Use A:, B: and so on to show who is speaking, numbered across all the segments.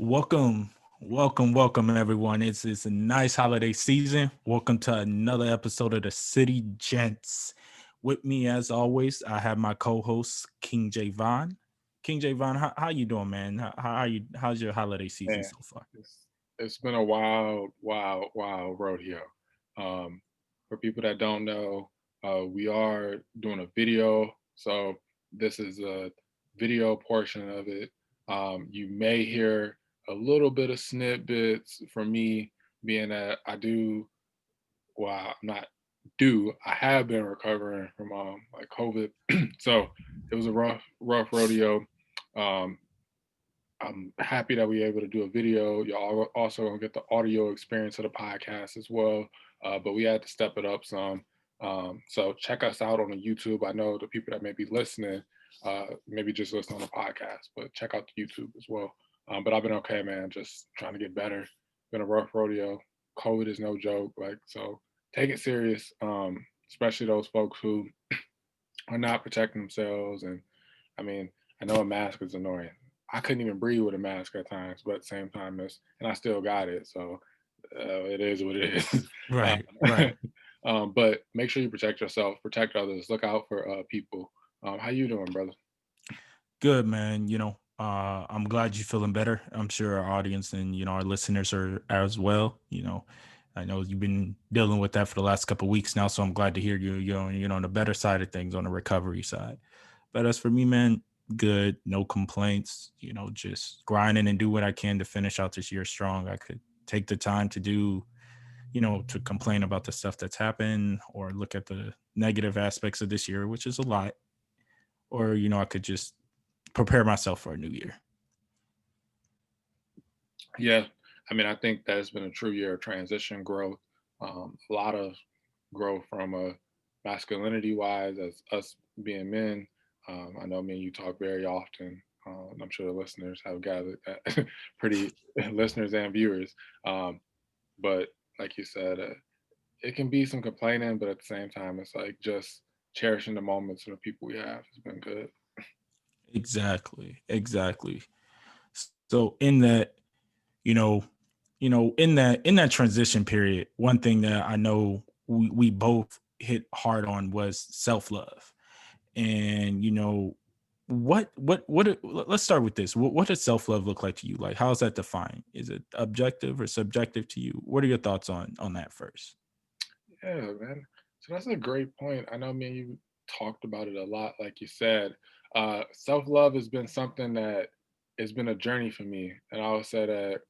A: Welcome, everyone. It's a nice holiday season. Welcome to another episode of the City Gents. With me, as always, I have my co-host King Javon. King Javon, how you doing, man? How are you? How's your holiday season
B: Man,
A: so far?
B: it's been a wild rodeo. Um, for people that don't know, we are doing a video, so this is a video portion of it. You may hear a little bit of snippets from me, being that well, I'm not I have been recovering from like COVID, so it was a rough rodeo. Um, I'm happy that we were able to do a video. Y'all also gonna get the audio experience of the podcast as well. But we had to step it up some. So check us out on the YouTube. I know the people that may be listening, maybe just listen on the podcast, but check out the YouTube as well. But I've been okay, man. Just trying to get better. Been a rough rodeo. COVID is no joke. Like, so take it serious. Especially those folks who are not protecting themselves. And I mean, I know a mask is annoying. I couldn't even breathe with a mask at times, but at the same time, and I still got it. So it is what it is.
A: Right, right.
B: But make sure you protect yourself, protect others, look out for people. How you doing, brother?
A: Good, man. I'm glad you're feeling better. I'm sure our audience and our listeners are as well. I know you've been dealing with that for the last couple of weeks now, so I'm glad to hear you're on the better side of things, on the recovery side. But as for me, man, good, no complaints. Just grinding and do what I can to finish out this year strong. I could take the time to do, to complain about the stuff that's happened or look at the negative aspects of this year, which is a lot. Or I could just prepare myself for a new year.
B: Yeah, I mean, I think that has been a true year of transition growth. A lot of growth from a masculinity wise as us being men. I know me and you talk very often. I'm sure the listeners have gathered that pretty listeners and viewers. Um, but like you said, it can be some complaining, but at the same time, it's like just cherishing the moments and the people we have has been good.
A: Exactly. So in that, you know, in that transition period, one thing that I know we both hit hard on was self-love. And let's start with this. What does self-love look like to you? Like, how is that defined? Is it objective or subjective to you? What are your thoughts on that first?
B: Yeah, man. So that's a great point. I know me and you talked about it a lot, like you said. Self love has been something that has been a journey for me. And I would say that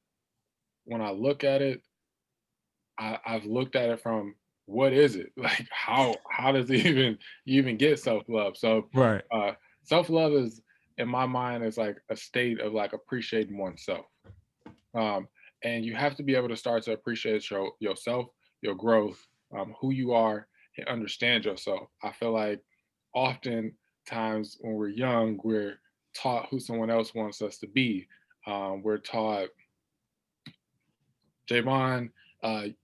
B: when I look at it, I've looked at it from what is it? Like how does it even you even get self love? So
A: Right.
B: self love is in my mind is like a state of like appreciating oneself. Um, and you have to be able to start to appreciate yourself, your growth, who you are, and understand yourself. I feel like often times when we're young, we're taught who someone else wants us to be. We're taught, Javon,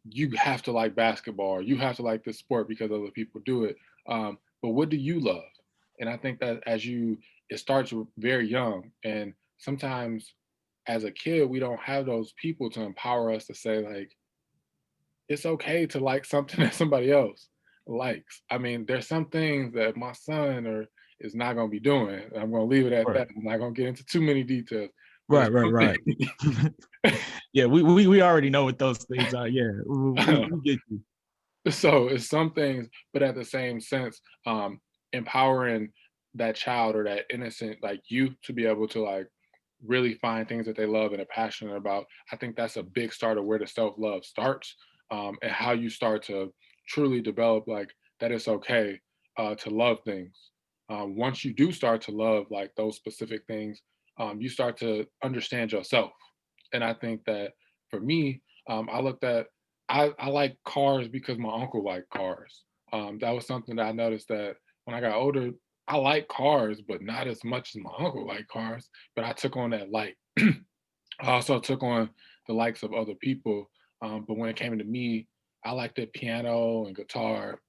B: you have to like basketball, you have to like this sport because other people do it. But what do you love? And I think that it starts very young. And sometimes as a kid, we don't have those people to empower us to say, like, it's okay to like something that somebody else likes. I mean, there's some things that my son or is not going to be doing. I'm going to leave it at
A: Right.
B: that. I'm not going to get into too many details. But
A: Right. Right. Right. Yeah, we already know what those things are. Yeah, we get you.
B: so it's some things, but at the same sense, empowering that child or that innocent like youth to be able to like really find things that they love and are passionate about. I think that's a big start of where the self love starts, and how you start to truly develop like that it's okay to love things. Once you do start to love like those specific things, you start to understand yourself. And I think that for me, I looked at I like cars because my uncle liked cars. That was something that I noticed that when I got older, I like cars, but not as much as my uncle liked cars. But I took on that like. I also took on the likes of other people. But when it came to me, I liked the piano and guitar.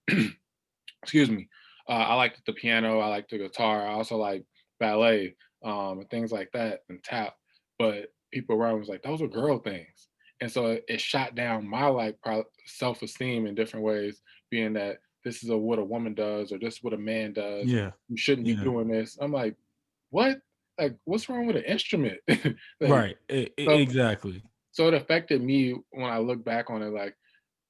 B: Excuse me. I liked the piano. I liked the guitar. I also like ballet and things like that and tap. But people around was like, those are girl things. And so it shot down my like self esteem in different ways, being that this is what a woman does or this is what a man does.
A: Yeah.
B: You shouldn't be
A: Yeah.
B: doing this. I'm like, what? Like, what's wrong with an instrument? Like,
A: Right.
B: so
A: Exactly.
B: so it affected me when I look back on it, like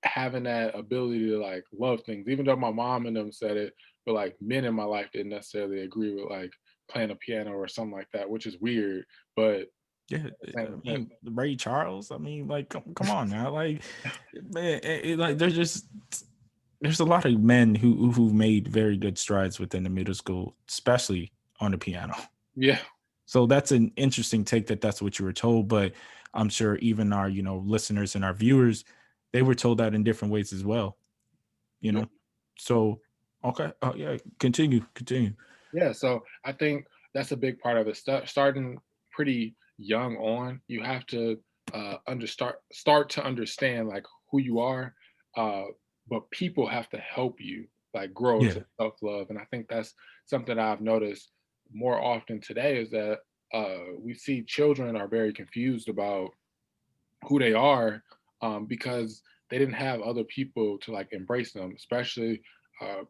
B: having that ability to like love things, even though my mom and them said it, but like men in my life didn't necessarily agree with like playing a piano or something like that, which is weird. But at
A: Yeah,
B: the
A: I
B: same time,
A: mean Ray Charles. I mean, like, come on now, like, man, like there's a lot of men who made very good strides within the middle school, especially on the piano.
B: yeah,
A: So that's an interesting take that that's what you were told, but I'm sure even our listeners and our viewers, they were told that in different ways as well. You
B: yeah,
A: know, so okay, yeah, continue.
B: yeah. So I think that's a big part of it. Starting pretty young on, you have to start to understand like who you are, uh, but people have to help you like grow
A: Yeah,
B: to self love, and I think that's something I've noticed more often today is that we see children are very confused about who they are because they didn't have other people to like embrace them, especially uh,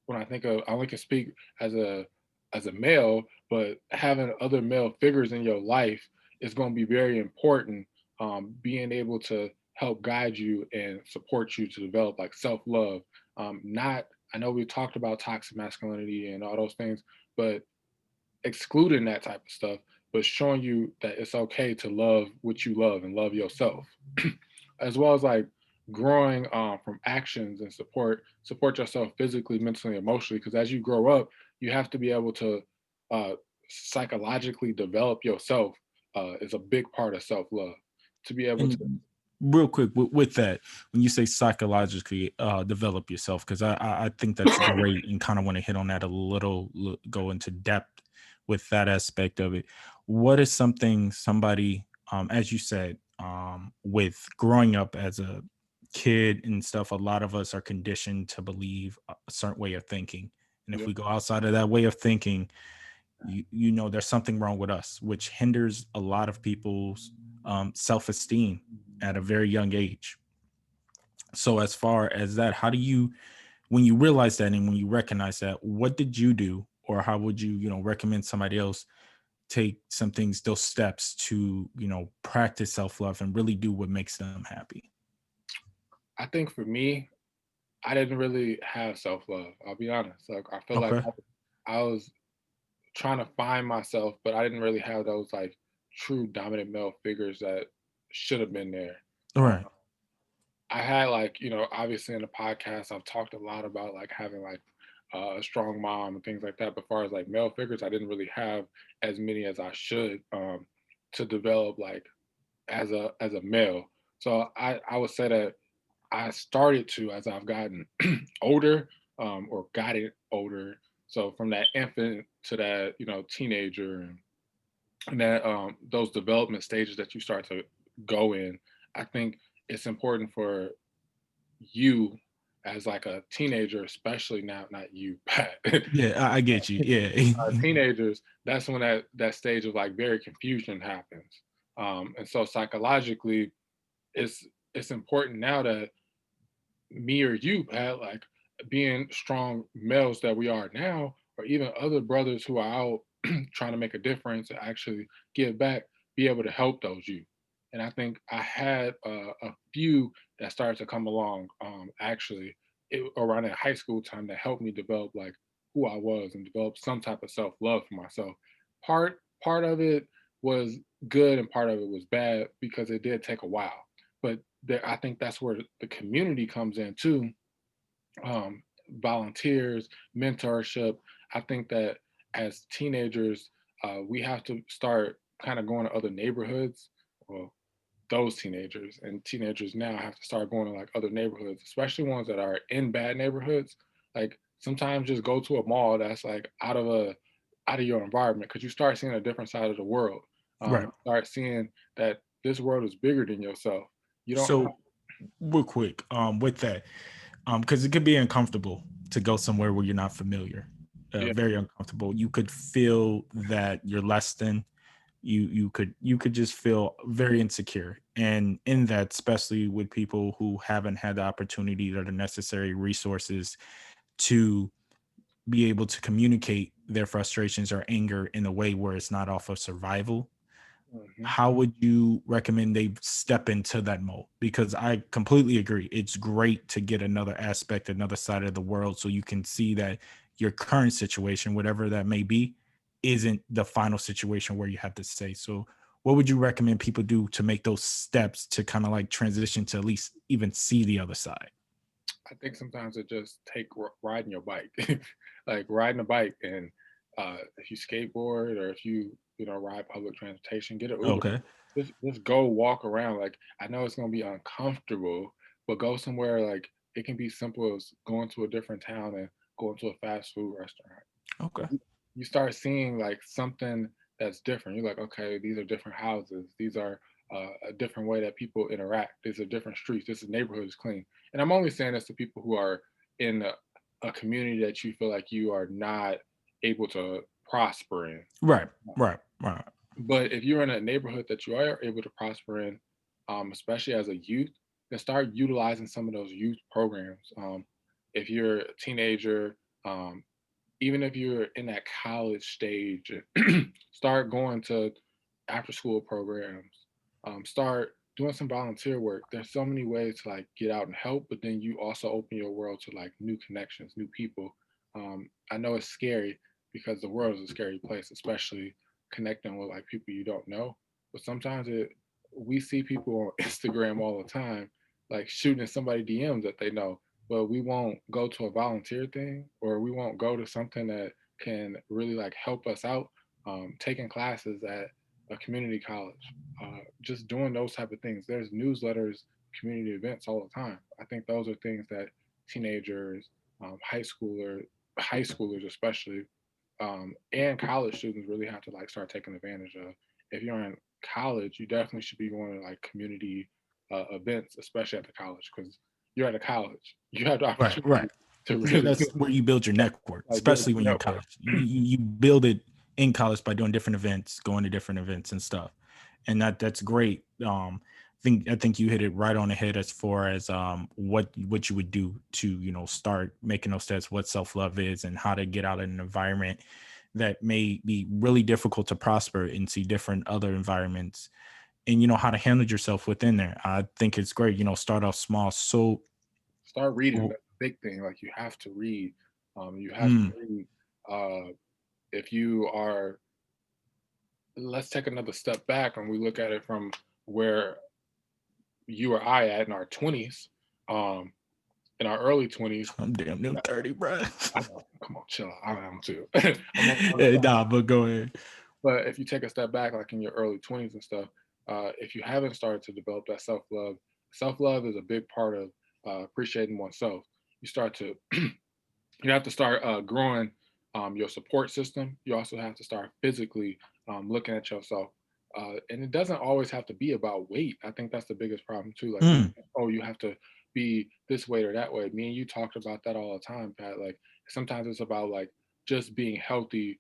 B: when I think of I only can speak as a male, but having other male figures in your life is going to be very important. Being able to help guide you and support you to develop like self love. Not I know we talked about toxic masculinity and all those things, but excluding that type of stuff, but showing you that it's okay to love what you love and love yourself, as well as like growing from actions and support yourself physically, mentally, emotionally. Because as you grow up, you have to be able to uh, psychologically develop yourself. Is a big part of self love. To be able to,
A: and real quick with that, when you say psychologically develop yourself, because I think that's great and kind of want to hit on that a little, go into depth with that aspect of it. What is something somebody, as you said, with growing up as a kid and stuff, a lot of us are conditioned to believe a certain way of thinking, and if
B: yeah,
A: we go outside of that way of thinking, there's something wrong with us, which hinders a lot of people's self-esteem at a very young age. So as far as that, how do you, when you realize that and when you recognize that, what did you do, or how would you recommend somebody else take some things, those steps to practice self-love and really do what makes them happy?
B: I think for me, I didn't really have self love. I'll be honest. Like I feel like
A: Okay.
B: I was trying to find myself, but I didn't really have those like true dominant male figures that should have been there.
A: All
B: Uh,
A: right.
B: I had like, obviously in the podcast, I've talked a lot about like having like a strong mom and things like that. But as far as like male figures, I didn't really have as many as I should to develop like as a male. So I would say that I started to as I've gotten older or gotten older. So from that infant to that teenager and that those development stages that you start to go in, I think it's important for you as like a teenager, especially now, not you, Pat.
A: Yeah, I get you. Yeah.
B: Teenagers, that's when that stage of like very confusion happens. And so psychologically, it's it's important now that me or you, Pat, like being strong males that we are now, or even other brothers who are out trying to make a difference and actually give back, be able to help those youth. And I think I had a few that started to come along actually around that high school time that helped me develop like who I was and develop some type of self love for myself. Part of it was good and part of it was bad because it did take a while. But I think that's where the community comes in too. Volunteers, mentorship. I think that as teenagers, we have to start kind of going to other neighborhoods. Well, those teenagers now have to start going to like other neighborhoods, especially ones that are in bad neighborhoods. Like sometimes just go to a mall that's like out of your environment because you start seeing a different side of the world.
A: Right.
B: Start seeing that this world is bigger than yourself. You don't have,
A: So real quick, with that, because it could be uncomfortable to go somewhere where you're not familiar,
B: yeah,
A: very uncomfortable. You could feel that you're less than, you could just feel very insecure. And in that, especially with people who haven't had the opportunity or the necessary resources to be able to communicate their frustrations or anger in a way where it's not off of survival,
B: Hmm.
A: how would you recommend they step into that mode? Because I completely agree. It's great to get another aspect, another side of the world, so you can see that your current situation, whatever that may be, isn't the final situation where you have to say. So, what would you recommend people do to make those steps to kind of like transition to at least even see the other side?
B: I think sometimes it just take riding your bike, like riding a bike, and if you skateboard or if you know ride public transportation, get an Uber.
A: Okay.
B: Just go walk around. Like I know it's gonna be uncomfortable, but go somewhere like it can be simple as going to a different town and going to a fast food restaurant.
A: Okay.
B: You start seeing like something that's different. You're like, okay, these are different houses. These are a different way that people interact. These are different streets. This neighborhood is clean. And I'm only saying this to people who are in a community that you feel like you are not able to prosper in.
A: Right. Right. Right.
B: But if you're in a neighborhood that you are able to prosper in, especially as a youth, then start utilizing some of those youth programs. If you're a teenager, um, even if you're in that college stage, start going to after school programs, start doing some volunteer work. There's so many ways to like get out and help, but then you also open your world to like new connections, new people. I know it's scary because the world is a scary place, especially connecting with like people you don't know. But sometimes we see people on Instagram all the time, like shooting somebody DMs that they know, but we won't go to a volunteer thing or we won't go to something that can really like help us out. Taking classes at a community college, just doing those type of things. There's newsletters, community events all the time. I think those are things that teenagers, high schoolers especially, and college students really have to like start taking advantage of. If you're in college, you definitely should be going to like community events, especially at the college, because you're at a college. You have the
A: Right.
B: opportunity
A: Right.
B: to
A: Yeah,
B: really
A: that's where you build your network,
B: like build
A: especially when
B: your
A: you're in
B: network.
A: college. You build it in college by doing different events, going to different events and stuff, and that's great. I think you hit it right on the head as far as what you would do to start making those steps, what self love is, and how to get out in an environment that may be really difficult to prosper and see different other environments, and how to handle yourself within there. I think it's great. Start off small. So,
B: Start reading.
A: w-
B: That's a big thing. Like you have to read. You have to
A: mm,
B: read. If you are, let's take another step back and we look at it from where you or I at in our 20s, um, in our early 20s.
A: I'm damn near 30, bro.
B: I know, come on, chill out. I am too. I'm
A: Nah, but go ahead.
B: But if you take a step back, like in your early 20s and stuff, if you haven't started to develop that self love is a big part of appreciating oneself. You start to, you have to start growing your support system. You also have to start physically looking at yourself. And it doesn't always have to be about weight. I think that's the biggest problem too. Like,
A: Mm,
B: oh, you have to be this way or that way. Me and you talked about that all the time, Pat. Like, sometimes it's about like just being healthy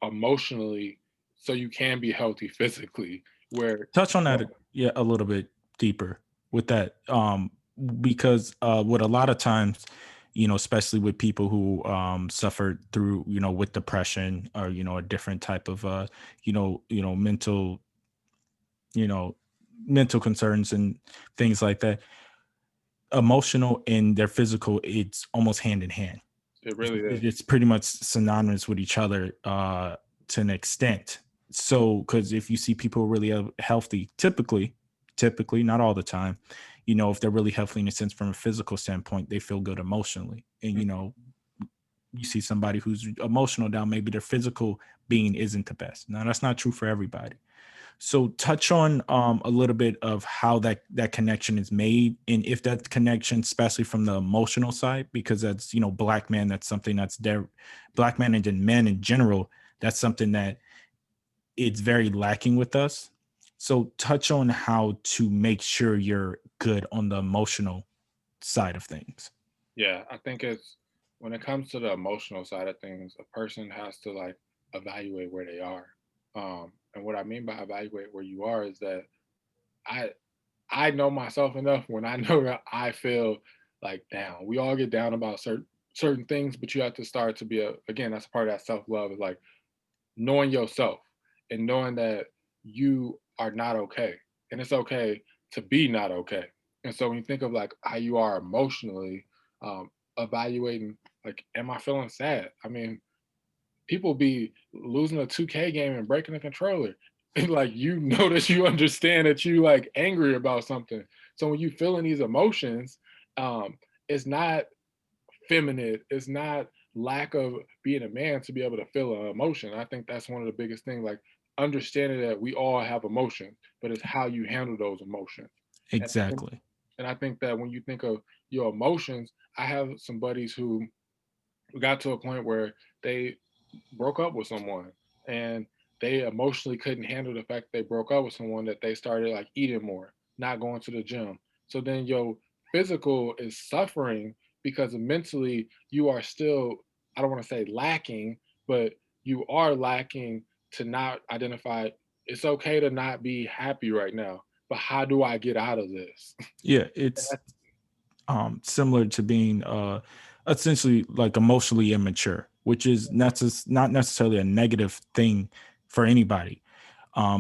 B: emotionally so you can be healthy physically where
A: touch on
B: you
A: that,
B: know,
A: yeah, a little bit deeper with that, because with a lot of times, especially with people who suffered through, with depression or a different type of mental, you know mental concerns and things like that, emotional and their physical, it's almost hand in hand.
B: it really is.
A: It's pretty much synonymous with each other to an extent. So, because if you see people really healthy, typically, not all the time, if they're really healthy in a sense from a physical standpoint, they feel good emotionally. And,
B: Mhm.
A: you see somebody who's emotional down, maybe their physical being isn't the best. Now, that's not true for everybody. So touch on a little bit of how that connection is made, and if that connection, especially from the emotional side, because that's black man, that's something that's there, black men and then men in general, that's something that it's very lacking with us. So touch on how to make sure you're good on the emotional side of things.
B: Yeah, I think it's when it comes to the emotional side of things, a person has to like evaluate where they are. And what I mean by evaluate where you are is that I I know myself enough when I know that I feel like down. We all get down about certain things, but you have to start to be again, that's part of that self love is like knowing yourself and knowing that you are not okay. And it's okay to be not okay. And so when you think of like how you are emotionally, evaluating like, am I feeling sad? I mean, people be losing a 2K game and breaking the controller. And like you know that you understand that you like angry about something. So when you feeling these emotions, it's not feminine. It's not lack of being a man to be able to feel an emotion. I think that's one of the biggest things, like understanding that we all have emotions, but it's how you handle those emotions. And I think,
A: Exactly.
B: and I think that when you think of your emotions, I have some buddies who got to a point where they broke up with someone and they emotionally couldn't handle the fact they broke up with someone, that they started like eating more, not going to the gym. So then your physical is suffering because mentally you are still, I don't want to say lacking, but you are lacking to not identify it's okay to not be happy right now, but how do I get out of this?
A: Yeah,
B: And
A: it's similar to being essentially like emotionally immature, which is not necessarily a negative thing for anybody.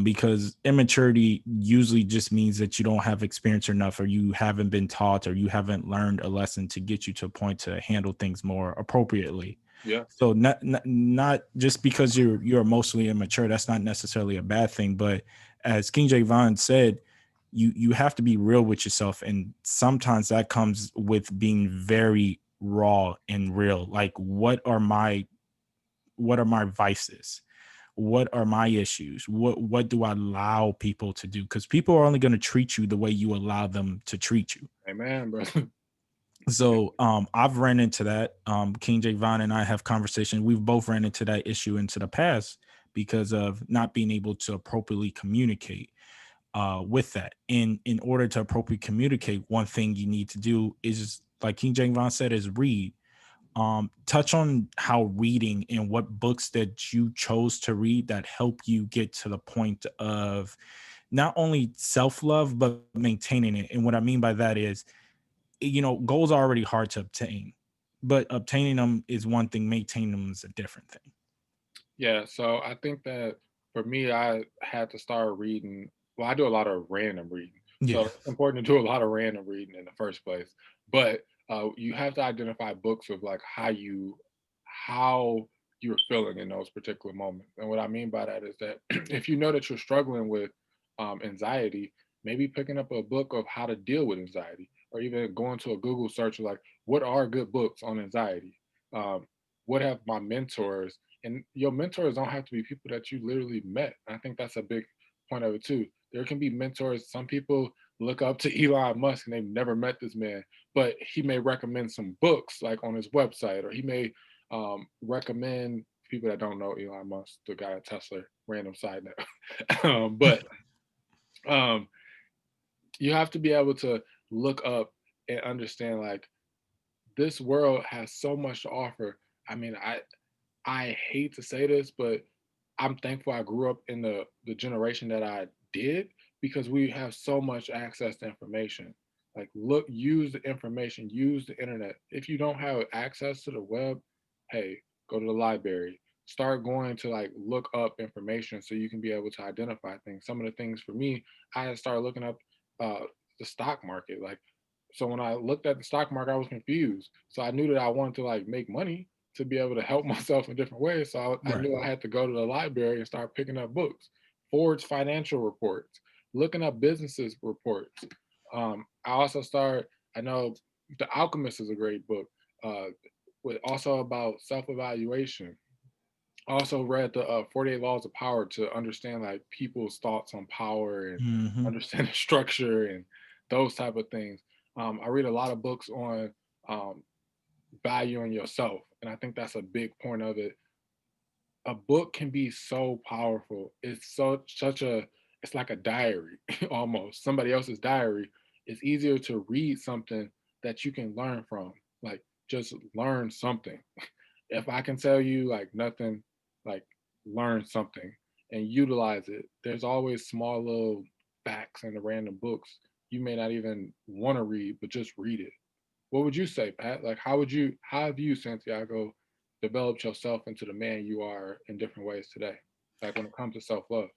A: Because immaturity usually just means that you don't have experience enough, or you haven't been taught, or you haven't learned a lesson to get you to a point to handle things more appropriately.
B: yeah,
A: So not just because you're emotionally immature, that's not necessarily a bad thing. But as King Javon said, you have to be real with yourself, and sometimes that comes with being very raw and real. Like, what are my vices? What are my issues? What do I allow people to do? Because people are only going to treat you the way you allow them to treat you.
B: amen, bro.
A: So I've ran into that. King Javon and I have conversation. We've both ran into that issue into the past because of not being able to appropriately communicate with that. In order to appropriately communicate, one thing you need to do is, like King Javon said, is read. Touch on how reading and what books that you chose to read that help you get to the point of not only self-love but maintaining it. And what I mean by that is, goals are already hard to obtain, but obtaining them is one thing, maintaining them is a different thing.
B: Yeah, so I think that for me, I had to start reading. Well, I do a lot of random reading,
A: Yeah.
B: so it's important to do a lot of random reading in the first place. But you have to identify books of like how you're feeling in those particular moments. And what I mean by that is that if you know that you're struggling with anxiety, maybe picking up a book of how to deal with anxiety, or even going to a Google search of like what are good books on anxiety. Um, what have my mentors, and your mentors don't have to be people that you literally met. I think that's a big point of it too. There can be mentors. Some people look up to Elon Musk and they've never met this man, but he may recommend some books like on his website, or he may recommend people that don't know Elon Musk, the guy at Tesla. Random side note, but um, you have to be able to look up and understand like this world has so much to offer. I mean, I hate to say this, but I'm thankful I grew up in the generation that I did, because we have so much access to information. Like look, use the information, use the internet. If you don't have access to the web, hey, go to the library. Start going to like look up information so you can be able to identify things. Some of the things for me, I had started looking up uh, the stock market. Like, so when I looked at the stock market, I was confused. So I knew that I wanted to like make money to be able to help myself in different ways. So I
A: Right.
B: knew I had to go to the library and start picking up books, Ford's financial reports, looking up businesses reports. I also started, I know The Alchemist is a great book, uh, with also about self-evaluation. I also read the 48 Laws of Power to understand like people's thoughts on power and
A: Hmm.
B: understand the structure and those type of things. I read a lot of books on um, valuing yourself, and I think that's a big point of it. A book can be so powerful. It's such a, it's like a diary almost. Somebody else's diary. It's easier to read something that you can learn from. Like just learn something. If I can tell you like nothing, like learn something. and utilize it. There's always small little facts in the random books you may not even want to read, but just read it. What would you say, Pat? Like, how have you, Santiago, developed yourself into the man you are in different ways today? Like when it comes to self love.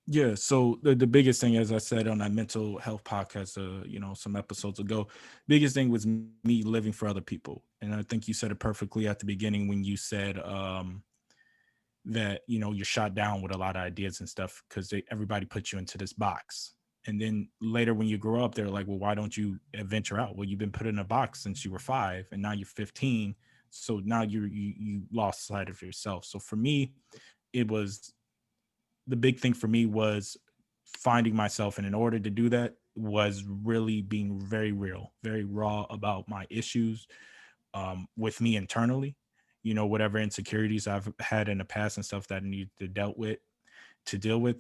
A: Yeah. So the biggest thing, as I said on that mental health podcast, some episodes ago, biggest thing was me living for other people. And I think you said it perfectly at the beginning when you said that you're shot down with a lot of ideas and stuff because everybody puts you into this box. And then later when you grow up, they're like, well, why don't you venture out? Well, you've been put in a box since you were 5 and now you're 15. So now you lost sight of yourself. So for me, it was the big thing for me was finding myself. And in order to do that was really being very real, very raw about my issues with me internally, whatever insecurities I've had in the past and stuff that I need to deal with.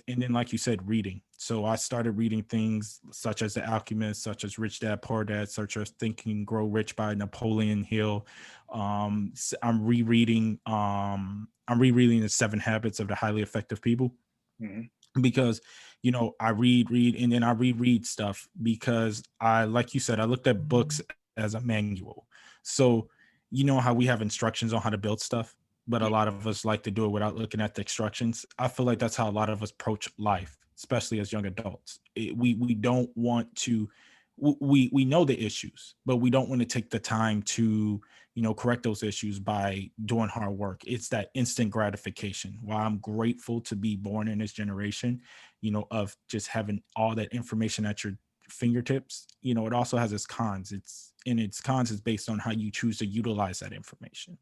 A: And then, like you said, reading. So I started reading things such as The Alchemist, such as Rich Dad Poor Dad, such as Think and Grow Rich by Napoleon Hill. I'm rereading The Seven Habits of the Highly Effective People
B: Hmm.
A: because I read and then I reread stuff because I, like you said, I looked at books as a manual. So how we have instructions on how to build stuff, but a
B: Yeah,
A: lot of us like to do it without looking at the instructions. I feel like that's how a lot of us approach life, especially as young adults. We don't want to, we know the issues, but we don't want to take the time to correct those issues by doing hard work. It's that instant gratification. While I'm grateful to be born in this generation, of just having all that information at your fingertips, it also has its cons. Its cons is based on how you choose to utilize that information.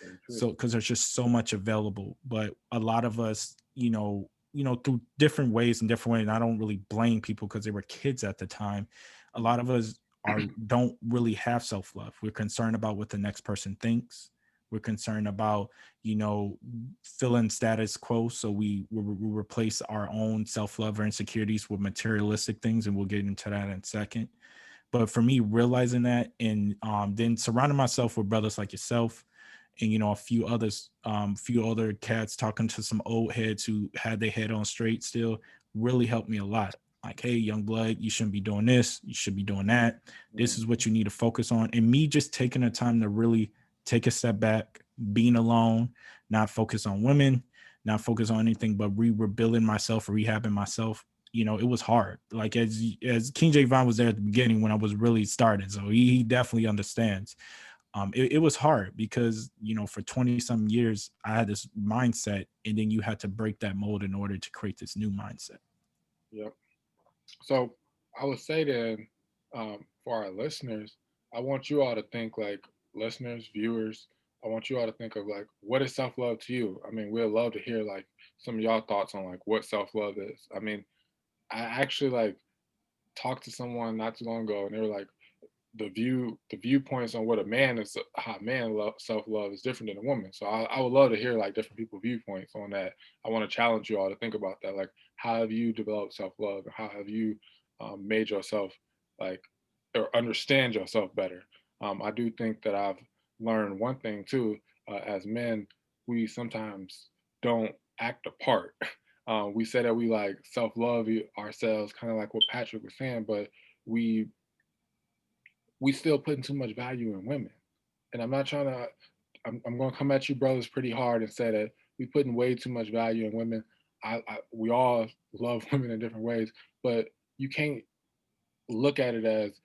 B: very true.
A: So because there's just so much available, but a lot of us, through different ways and different ways, and I don't really blame people because they were kids at the time. A lot of us don't really have self-love. We're concerned about what the next person thinks. We're concerned about, you know feeling status quo, so we replace our own self-love or insecurities with materialistic things, and we'll get into that in a second. But for me, realizing that, and then surrounding myself with brothers like yourself, and a few other cats, talking to some old heads who had their head on straight still, really helped me a lot. Like, hey, young blood, you shouldn't be doing this, you should be doing that. This is
B: Mhm.
A: what you need to focus on. And me just taking the time to really take a step back, being alone, not focus on women, not focus on anything, but rebuilding myself, rehabbing myself. It was hard. Like, as King Javon was there at the beginning when I was really starting, so he definitely understands. It was hard because for 20 some years I had this mindset, and then you had to break that mold in order to create this new mindset.
B: Yep. So I would say then, for our listeners, I want you all to think like listeners, viewers. I want you all to think of like what is self love to you. I mean, we'd love to hear like some of y'all thoughts on like what self love is. I mean, I actually like talked to someone not too long ago, and they were like, the viewpoints on what a man is, how a man self love is different than a woman. So I would love to hear like different people viewpoints on that. I want to challenge you all to think about that. Like, how have you developed self love, and how have you made yourself like or understand yourself better? I do think that I've learned one thing too. As men, we sometimes don't act a part. We say that we like self love ourselves, kind of like what Patrick was saying, but we we still putting too much value in women. And I'm not trying to. I'm going to come at you, brothers, pretty hard and say that we putting way too much value in women. We all love women in different ways, but you can't look at it as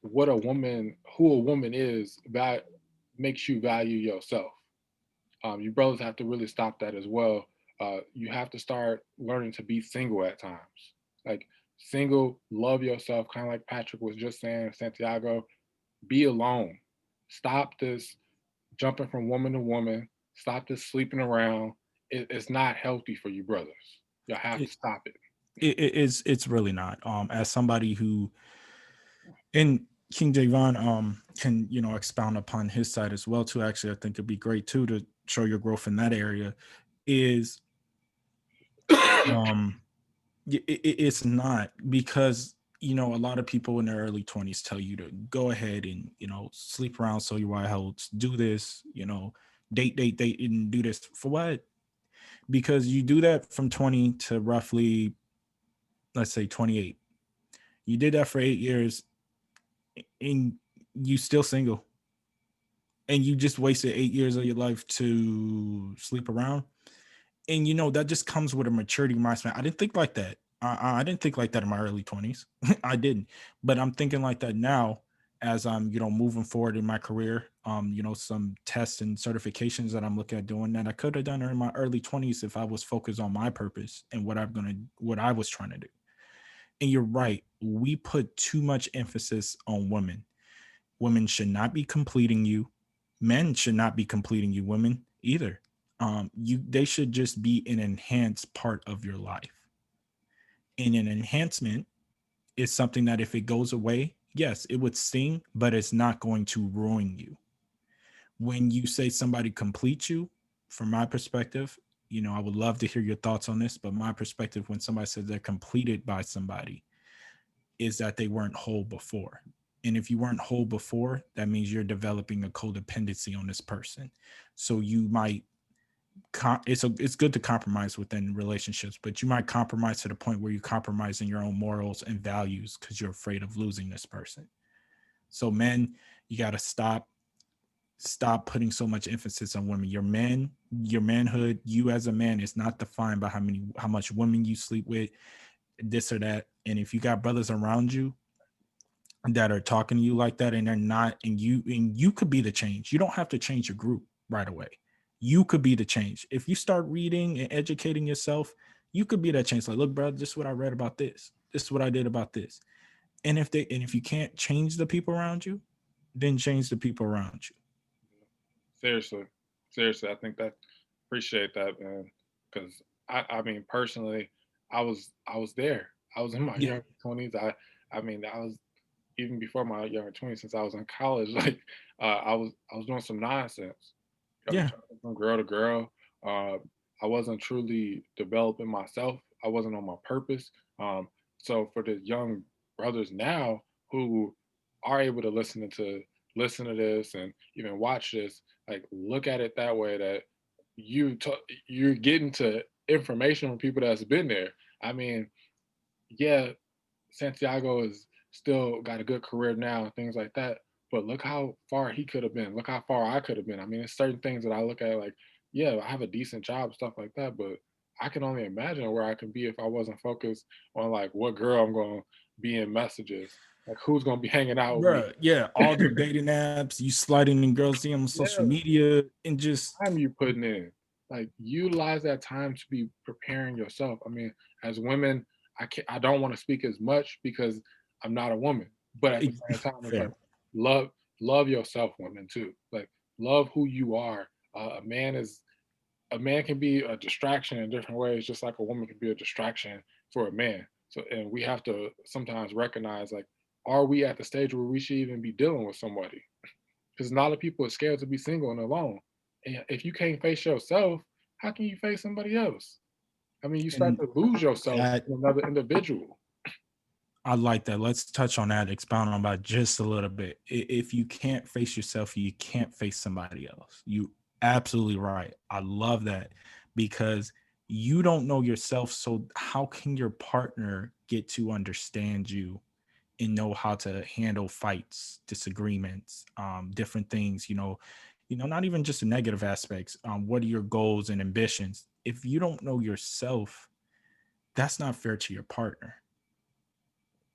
B: what a woman, who a woman is, that makes you value yourself. You brothers have to really stop that as well. You have to start learning to be single at times. Like single, love yourself, kind of like Patrick was just saying, Santiago, be alone. Stop this jumping from woman to woman. Stop this sleeping around. It's not healthy for you brothers. You'll have to
A: it,
B: stop it.
A: it's really not. As somebody who, and King Javon can expound upon his side as well too. Actually, I think it'd be great too to show your growth in that area. Is um it's not, because a lot of people in their early 20s tell you to go ahead and sleep around, so your wife helps, do this, date, and do this for what? because you do that from 20 to roughly, let's say 28. You did that for 8 years, and you still single, and you just wasted 8 years of your life to sleep around. And that just comes with a maturity mindset. I didn't think like that. I didn't think like that in my early 20s. I didn't, but I'm thinking like that now as I'm moving forward in my career. Some tests and certifications that I'm looking at doing that I could have done in my early 20s if I was focused on my purpose and what I was trying to do. And you're right, we put too much emphasis on women. Women should not be completing you. Men should not be completing you. Women either. They should just be an enhanced part of your life. And an enhancement is something that if it goes away, yes, it would sting, but it's not going to ruin you. When you say somebody completes you, from my perspective, I would love to hear your thoughts on this, but my perspective when somebody says they're completed by somebody is that they weren't whole before. And if you weren't whole before, that means you're developing a codependency on this person. So you might it's good to compromise within relationships, but you might compromise to the point where you compromise in your own morals and values because you're afraid of losing this person. So men, you got to stop putting so much emphasis on women. Your manhood, you as a man is not defined by how much women you sleep with, this or that. And if you got brothers around you that are talking to you like that and they're not, and you could be the change. You don't have to change your group right away. You could be the change. If you start reading and educating yourself, you could be that change. Like, look, bro, this is what I read about this. This is what I did about this. And if you can't change the people around you, then change the people around you.
B: Seriously, seriously, I think that appreciate that, man. Because I mean, personally, I was there. I was in my
A: Yeah.
B: young 20s. I mean, I was even before my younger 20s, since I was in college. Like, I was doing some nonsense. I mean,
A: Yeah.
B: jumping from girl to girl. Uh, I wasn't truly developing myself. I wasn't on my purpose. So for the young brothers now who are able to listen to this and even watch this, like look at it that way that you're getting to information from people that's been there. I mean, yeah, Santiago is still got a good career now and things like that. But look how far he could have been. Look how far I could have been. I mean, it's certain things that I look at like, yeah, I have a decent job, stuff like that. But I can only imagine where I could be if I wasn't focused on like what girl I'm going to be in messages, like who's going to be hanging out with me.
A: Bruh, yeah, all the dating apps, you sliding in girls' DM on social
B: Yeah,
A: media, and just
B: time you putting in. Like utilize that time to be preparing yourself. I mean, as women, I don't want to speak as much because I'm not a woman. But at the same time, it's like
A: fair.
B: love love yourself, women too. Like love who you are. A man can be a distraction in different ways, just like a woman can be a distraction for a man. So and we have to sometimes recognize like, are we at the stage where we should even be dealing with somebody? Because a lot of people are scared to be single and alone. And if you can't face yourself, how can you face somebody else? I mean, you start
A: And
B: to lose yourself
A: that
B: in another individual.
A: I like that. Let's touch on that, expound on that just a little bit. If you can't face yourself, you can't face somebody else. You absolutely right. I love that because you don't know yourself. So how can your partner get to understand you and know how to handle fights, disagreements, different things? Not even just the negative aspects. What are your goals and ambitions? If you don't know yourself, that's not fair to your partner.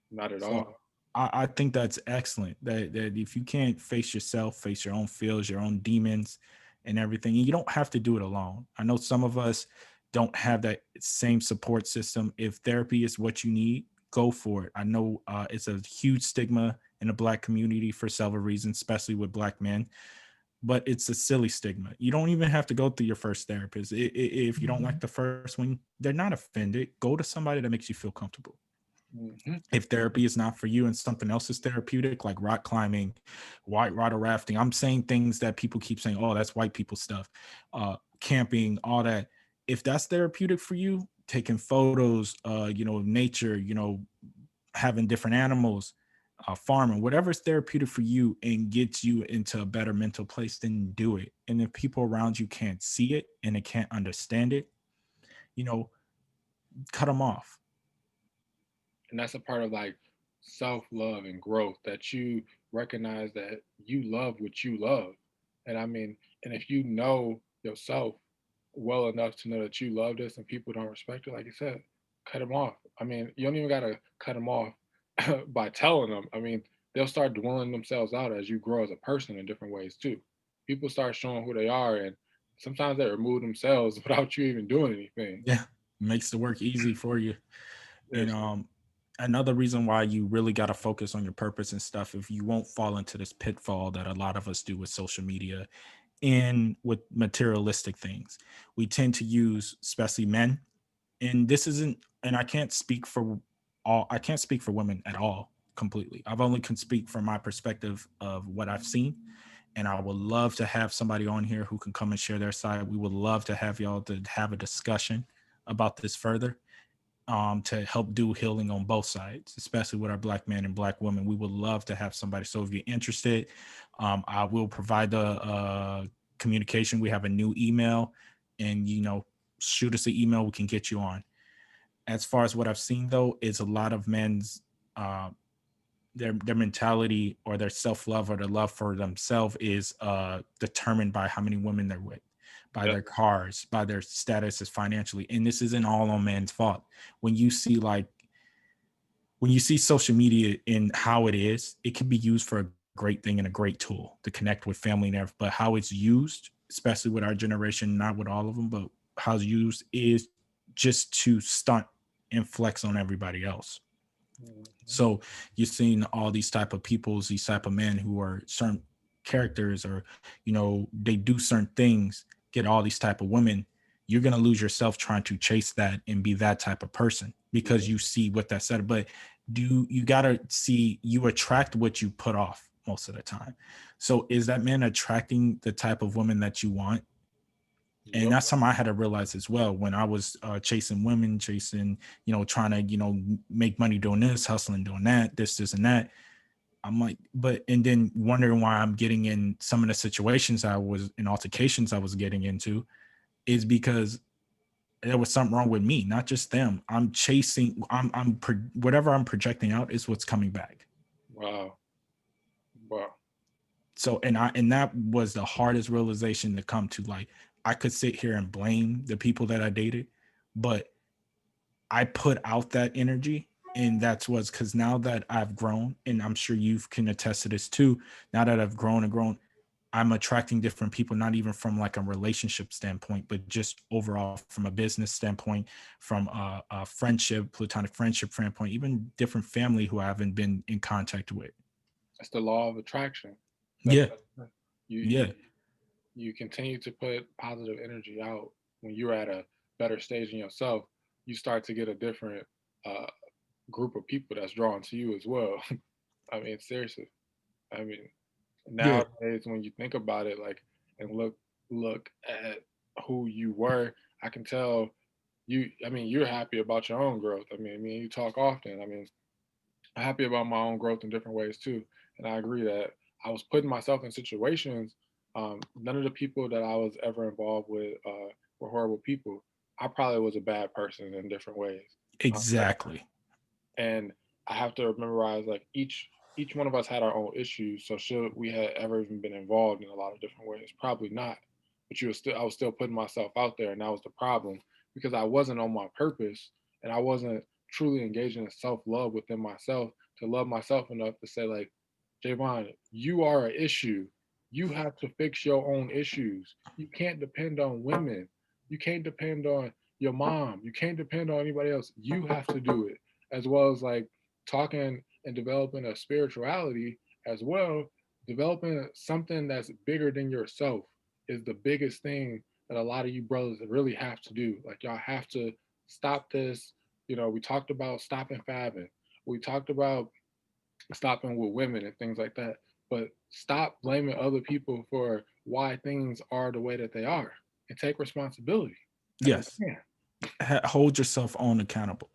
B: Not at
A: So
B: all.
A: I think that's excellent. That if you can't face yourself, face your own fears, your own demons, and everything, and you don't have to do it alone. I know some of us don't have that same support system. If therapy is what you need, go for it. I know it's a huge stigma in the Black community for several reasons, especially with Black men. But it's a silly stigma. You don't even have to go through your first therapist. If you don't like the first one, they're not offended. Go to somebody that makes you feel comfortable.
B: Hmm.
A: If therapy is not for you and something else is therapeutic, like rock climbing, white water rafting, I'm saying things that people keep saying, oh, that's white people stuff, camping, all that. If that's therapeutic for you, taking photos, nature, having different animals, farming, whatever is therapeutic for you and gets you into a better mental place, then do it. And if people around you can't see it and they can't understand it, you know, cut them off.
B: And that's a part of like self love and growth, that you recognize that you love what you love. And I mean, and if you know yourself well enough to know that you love this and people don't respect it, like you said, cut them off. I mean, you don't even got to cut them off by telling them. I mean, they'll start dwelling themselves out as you grow as a person in different ways too. People start showing who they are, and sometimes they remove themselves without you even doing anything.
A: Yeah, makes the work easy for you. And
B: Seriously.
A: another reason why you really got to focus on your purpose and stuff, if you won't fall into this pitfall that a lot of us do with social media and with materialistic things, we tend to use, especially men, and this isn't, and I can't speak for all, I can't speak for women at all completely. I've only can speak from my perspective of what I've seen, and I would love to have somebody on here who can come and share their side. We would love to have y'all to have a discussion about this further, to help do healing on both sides, especially with our black men and black women. We would love to have somebody. So if you're interested, I will provide the communication. We have a new email, and shoot us an email. We can get you on. As far as what I've seen though, is a lot of men's uh, their mentality or their self love or their love for themselves is determined by how many women they're with, by
B: Yep.
A: their cars, by their status as financially. And this isn't all on men's fault. When you see like when you see social media in how it is, it can be used for a great thing and a great tool to connect with family and everything. But how it's used, especially with our generation, not with all of them, but how it's used is just to stunt and flex on everybody else.
B: Mhm.
A: So you're seeing all these type of peoples, these type of men who are certain characters, or they do certain things, get all these type of women. You're gonna lose yourself trying to chase that and be that type of person because
B: Yeah.
A: you see what that said. But do you gotta see, you attract what you put off most of the time. So is that man attracting the type of woman that you want? And
B: Yep.
A: that's something I had to realize as well when I was chasing women, chasing, trying to, make money doing this, hustling, doing that, this, and that. I'm like, but, and then wondering why I'm getting in some of the situations I was in, altercations I was getting into, is because there was something wrong with me, not just them. I'm chasing, whatever I'm projecting out is what's coming back.
B: Wow. Wow.
A: So, and that was the hardest realization to come to. Like, I could sit here and blame the people that I dated, but I put out that energy. And that's what's, because now that I've grown, and I'm sure you can attest to this too, now that I've grown and grown, I'm attracting different people, not even from like a relationship standpoint, but just overall from a business standpoint, from a friendship, platonic friendship standpoint, even different family who I haven't been in contact with.
B: That's the law of attraction.
A: Yeah.
B: You you
A: Yeah.
B: you continue to put positive energy out. When you're at a better stage in yourself, you start to get a different uh, group of people that's drawn to you as well. I mean, seriously. I mean,
A: Yeah.
B: nowadays when you think about it, like, and look at who you were, I can tell you. I mean, you're happy about your own growth. I mean, you talk often. I mean, I'm happy about my own growth in different ways too. And I agree that I was putting myself in situations. None of the people that I was ever involved with were horrible people. I probably was a bad person in different ways. But
A: Exactly.
B: and I have to memorize like each one of us had our own issues. So should we have ever even been involved in a lot of different ways? Probably not. But I was still putting myself out there, and that was the problem because I wasn't on my purpose, and I wasn't truly engaging in self love within myself to love myself enough to say like, Javon, you are an issue. You have to fix your own issues. You can't depend on women. You can't depend on your mom. You can't depend on anybody else. You have to do it, as well as like talking and developing a spirituality as well. Developing something that's bigger than yourself is the biggest thing that a lot of you brothers really have to do. Like, y'all have to stop this. We talked about stopping fabbing. We talked about stopping with women and things like that. But stop blaming other people for why things are the way that they are, and take responsibility as a
A: Yes.
B: man.
A: Hold yourself on accountable.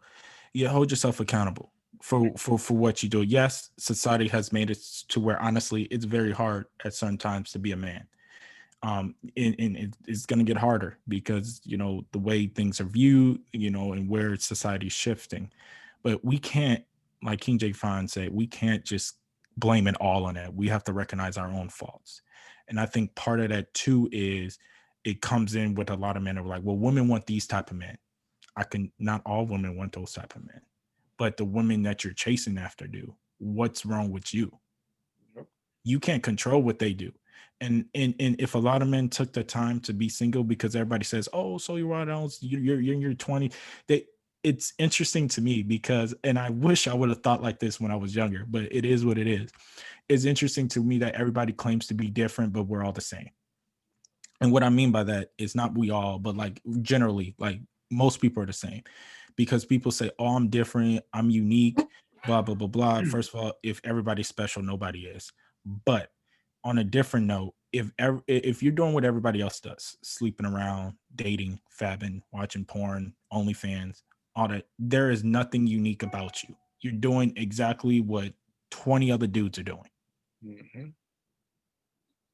A: Yeah, hold yourself accountable for what you do. Yes, society has made it to where honestly it's very hard at certain times to be a man. It's going to get harder because the way things are viewed, and where society's shifting. But we can't, like King Javon said, we can't just blame it all on that. We have to recognize our own faults. And I think part of that too is it comes in with a lot of men are like, well, women want these type of men. I can not all women want those type of men, but the women that you're chasing after do. What's wrong with you?
B: Yep.
A: You can't control what they do. And if a lot of men took the time to be single because everybody says, oh, so you're right, you're in your 20, they it's interesting to me because, and I wish I would have thought like this when I was younger, but it is what it is. It's interesting to me that everybody claims to be different, but we're all the same. And what I mean by that is not we all, but like generally, like most people are the same because people say, oh, I'm different, I'm unique, blah, blah, blah, blah. First of all, if everybody's special, nobody is. But on a different note, if you're doing what everybody else does, sleeping around, dating, fabbing, watching porn, OnlyFans, all that, there is nothing unique about you. You're doing exactly what 20 other dudes are doing.
B: Hmm.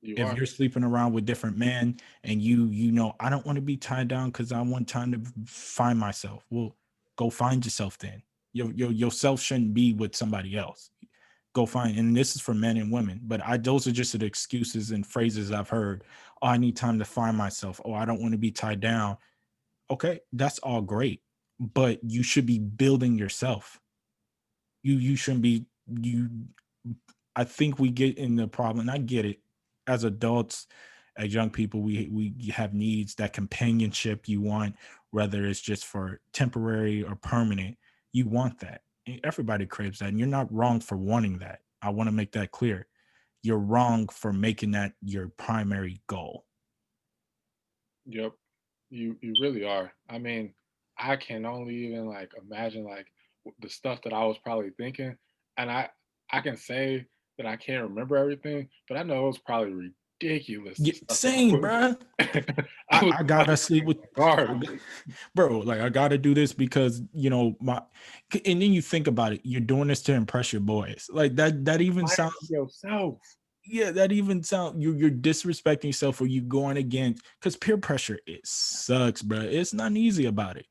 B: You
A: If
B: are.
A: you're sleeping around with different men and I don't want to be tied down because I want time to find myself. Well, go find yourself then. Yourself shouldn't be with somebody else. Go find, and this is for men and women, but those are just the excuses and phrases I've heard. Oh, I need time to find myself. Oh, I don't want to be tied down. Okay, that's all great, but you should be building yourself. You shouldn't be you I think we get in the problem, and I get it. As adults, as young people, we have needs, that companionship you want, whether it's just for temporary or permanent. You want that. And everybody craves that, and you're not wrong for wanting that. I want to make that clear. You're wrong for making that your primary goal.
B: Yep. You really are. I mean, I can only even like imagine like the stuff that I was probably thinking, and I can say that I can't remember everything, but I know it was probably ridiculous the
A: Yeah,
B: stuff that I
A: same,
B: was.
A: bruh.
B: I was
A: I
B: like,
A: gotta sleep with I
B: garbage.
A: g- bro, like I gotta do this because my and then you think about it, you're doing this to impress your boys. Like that even
B: Fight
A: sounds,
B: yourself.
A: yeah, that even sound you're disrespecting yourself, or you going against, because peer pressure, it sucks, bro. It's not easy about it.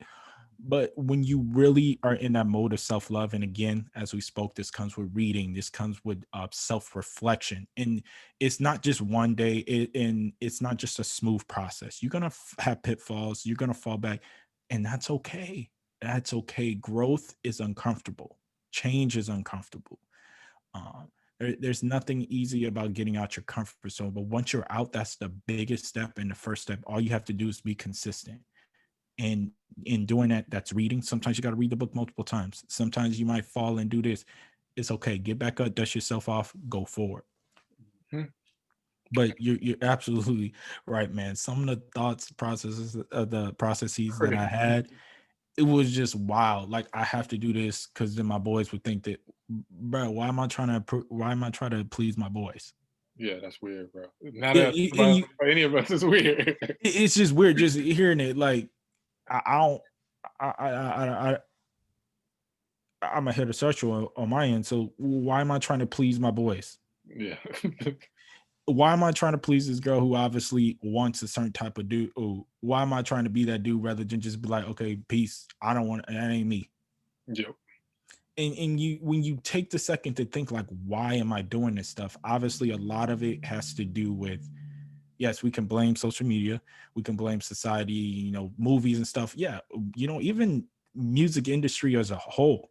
A: But when you really are in that mode of self-love, and again, as we spoke, this comes with reading, this comes with self-reflection, and it's not just one day, and it's not just a smooth process. You're gonna have pitfalls, you're gonna fall back, and that's okay. That's okay. Growth is uncomfortable, change is uncomfortable. There's nothing easy about getting out your comfort zone, but once you're out, that's the biggest step and the first step. All you have to do is be consistent, and in doing that, that's reading. Sometimes you got to read the book multiple times. Sometimes you might fall and do this. It's okay. Get back up, dust yourself off, go forward.
B: Mhm.
A: But you're absolutely right, man. Some of the thoughts processes, the processes that I
B: Crazy.
A: had, it was just wild. Like, I have to do this because then my boys would think that, bro, why am I trying to please my boys?
B: Yeah, that's weird, bro. Now
A: Yeah,
B: that
A: and
B: about for any of us is weird.
A: it's just weird just hearing it. Like, I don't, I I'm a heterosexual on my end, so why am I trying to please my boys?
B: Yeah.
A: Why am I trying to please this girl who obviously wants a certain type of dude? Oh, why am I trying to be that dude rather than just be like, okay, peace. I don't want, that ain't me.
B: Yep.
A: And you, when you take the second to think like, why am I doing this stuff? Obviously, a lot of it has to do with, yes, we can blame social media, we can blame society, movies and stuff. Yeah, even music industry as a whole,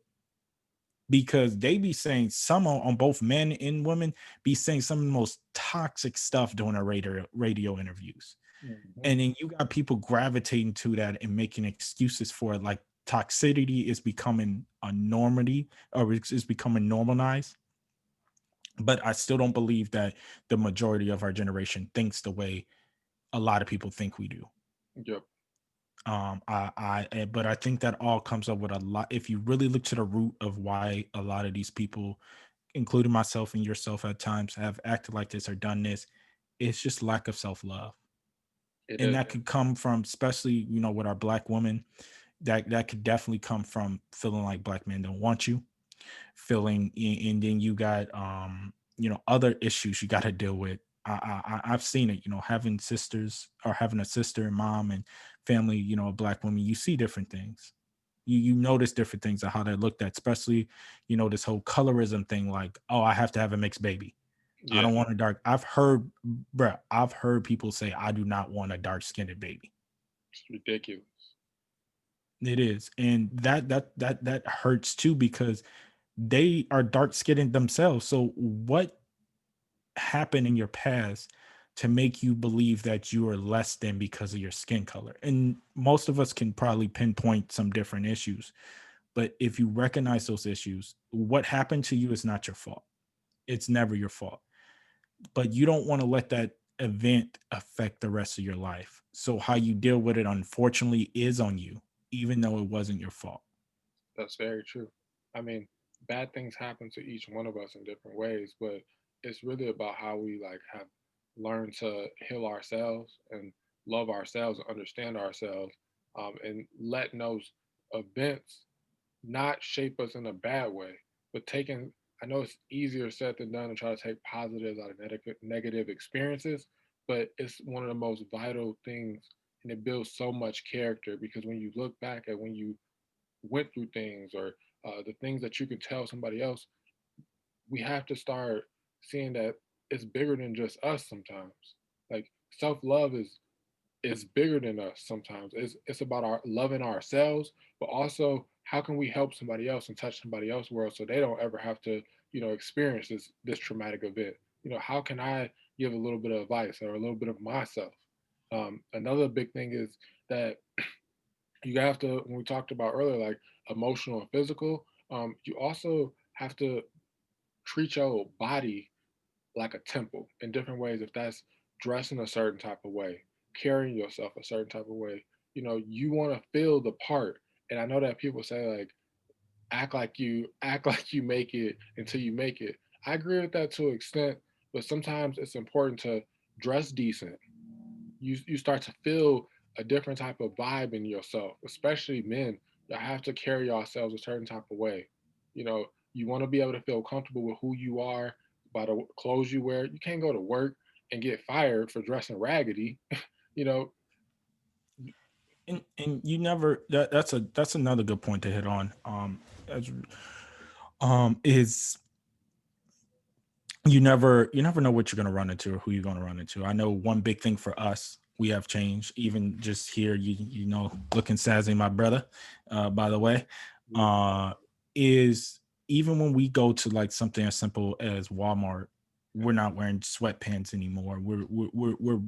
A: because they be saying some on both men and women be saying some of the most toxic stuff during our radio interviews.
B: Mhm.
A: And then you got people gravitating to that and making excuses for it, like toxicity is becoming a normity, or it's becoming normalized. But I still don't believe that the majority of our generation thinks the way a lot of people think we do.
B: Yep.
A: But I think that all comes up with a lot. If you really look to the root of why a lot of these people, including myself and yourself at times, have acted like this or done this, it's just lack of self-love.
B: It
A: And
B: is.
A: that could come from, especially, with our black women, that could definitely come from feeling like black men don't want you, feeling, and then you got other issues you got to deal with, I've seen it. Having sisters or having a sister and mom and family, a black woman, you see different things. You notice different things of how they're looked at, especially this whole colorism thing. Like, oh, I have to have a mixed baby. I
B: Yeah,
A: don't want a dark. I've heard people say I do not want a dark skinned baby.
B: it's ridiculous.
A: It is, and that hurts too because they are dark skinned themselves. So what happened in your past to make you believe that you are less than because of your skin color? And most of us can probably pinpoint some different issues. But if you recognize those issues, what happened to you is not your fault. It's never your fault. But you don't want to let that event affect the rest of your life. So how you deal with it, unfortunately, is on you, even though it wasn't your fault.
B: That's very true. I mean, bad things happen to each one of us in different ways, but it's really about how we like have learned to heal ourselves and love ourselves and understand ourselves, and letting those events not shape us in a bad way, but taking. I know it's easier said than done to try to take positives out of negative experiences, but it's one of the most vital things, and it builds so much character because when you look back at when you went through things or the things that you could tell somebody else, we have to start seeing that it's bigger than just us sometimes. Like self love is bigger than us sometimes. It's about our loving ourselves, but also how can we help somebody else and touch somebody else's world so they don't ever have to, experience this traumatic event. How can I give a little bit of advice or a little bit of myself? Another big thing is that you have to, when we talked about earlier, like emotional and physical, you also have to treat your body like a temple in different ways. If that's dressing a certain type of way, carrying yourself a certain type of way, you want to feel the part. And I know that people say like act like you make it until you make it. I agree with that to an extent, but sometimes it's important to dress decent. You start to feel a different type of vibe in yourself, especially men. You have to carry yourselves a certain type of way. You want to be able to feel comfortable with who you are by the clothes you wear. You can't go to work and get fired for dressing raggedy. you know,
A: And you never that's another good point to hit on. As is you never know what you're going to run into or who you're going to run into. I know one big thing for us, we have changed even just here, looking sassy, my brother, by the way, uh is even when we go to like something as simple as Walmart, we're not wearing sweatpants anymore. We're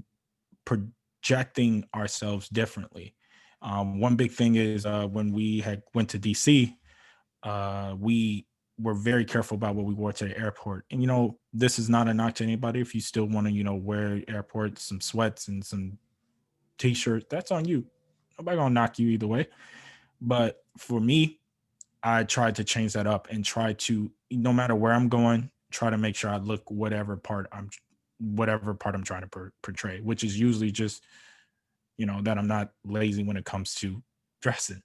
A: projecting ourselves differently. One big thing is when we had went to DC, we were very careful about what we wore to the airport. And this is not a knock to anybody. If you still want to, wear airport some sweats and some t-shirts, that's on you. Nobody gonna knock you either way. But for me, I tried to change that up and try to, no matter where I'm going, try to make sure I look whatever part I'm trying to portray, which is usually just, that I'm not lazy when it comes to dressing.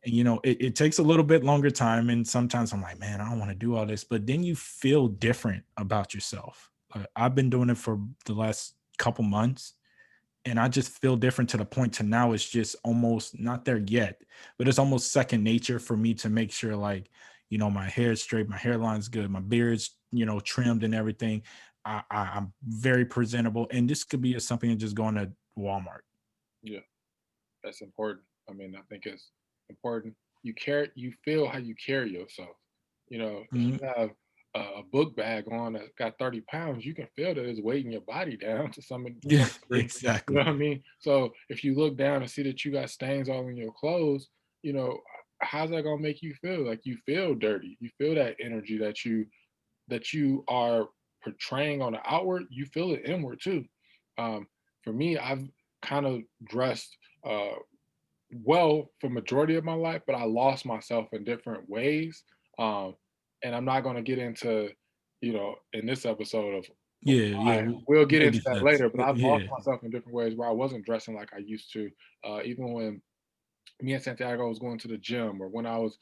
A: And it takes a little bit longer time, and sometimes I'm like, man, I don't want to do all this, but then you feel different about yourself. I've been doing it for the last couple months, and I just feel different to the point to now it's just almost not there yet, but it's almost second nature for me to make sure, like, my hair is straight, my hairline's good, my beard's trimmed and everything. I'm very presentable, and this could be something of just going to Walmart.
B: yeah, that's important. I mean, I think it's important. You feel how you carry yourself. If
A: Mhm.
B: you have a book bag on that got 30 pounds, you can feel that it's weighing your body down to
A: Yeah,
B: some degree. You know
A: exactly.
B: what I mean? So if you look down and see that you got stains all in your clothes, you know, how's that gonna make you feel? Like you feel dirty. You feel that energy that you are portraying on the outward, you feel it inward too. Um, for me, I've kind of dressed uh, well for majority of my life, but I lost myself in different ways. Um, and I'm not going to get into, in this episode of
A: Yeah, yeah,
B: why. We'll get
A: baby
B: into that
A: steps.
B: later, but I've lost
A: Yeah.
B: myself in different ways where I wasn't dressing like I used to. Even when me and Santiago was going to the gym or when I was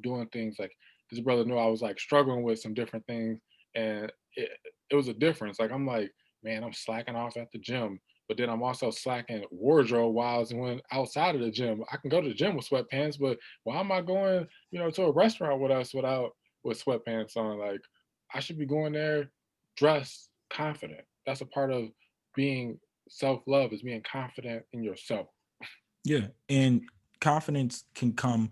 B: doing things like this brother knew I was like struggling with some different things and it was a difference. Like I'm like, man, I'm slacking off at the gym, but then I'm also slacking wardrobe wise when outside of the gym. I can go to the gym with sweatpants, but why am I going, to a restaurant with us without with sweatpants on? Like I should be going there dressed confident. That's a part of being self-love is being confident in yourself.
A: Yeah, and confidence can come.